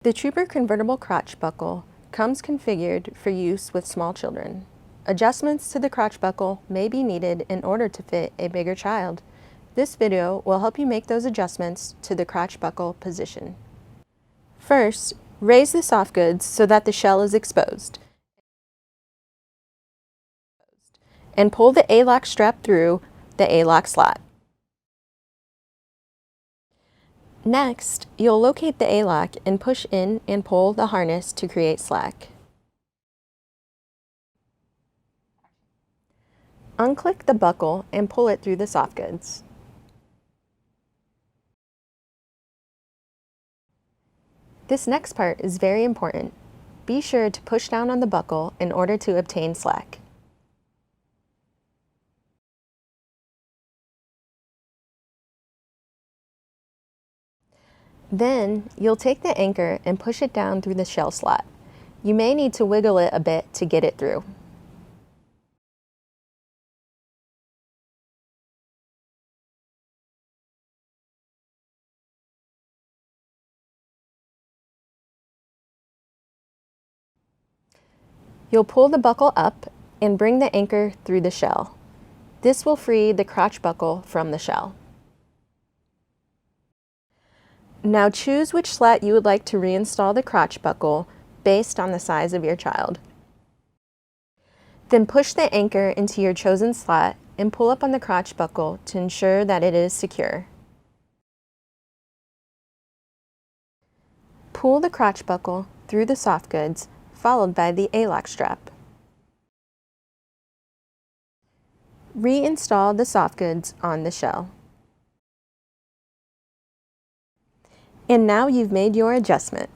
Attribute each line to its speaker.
Speaker 1: The Trooper convertible crotch buckle comes configured for use with small children. Adjustments to the crotch buckle may be needed in order to fit a bigger child. This video will help you make those adjustments to the crotch buckle position. First, raise the soft goods so that the shell is exposed, and pull the A-lock strap through the A-lock slot. Next, you'll locate the A-lock and push in and pull the harness to create slack. Unclick the buckle and pull it through the soft goods. This next part is very important. Be sure to push down on the buckle in order to obtain slack. Then, you'll take the anchor and push it down through the shell slot. You may need to wiggle it a bit to get it through. You'll pull the buckle up and bring the anchor through the shell. This will free the crotch buckle from the shell. Now choose which slat you would like to reinstall the crotch buckle based on the size of your child. Then push the anchor into your chosen slot and pull up on the crotch buckle to ensure that it is secure. Pull the crotch buckle through the soft goods, followed by the A-lock strap. Reinstall the soft goods on the shell. And now you've made your adjustment.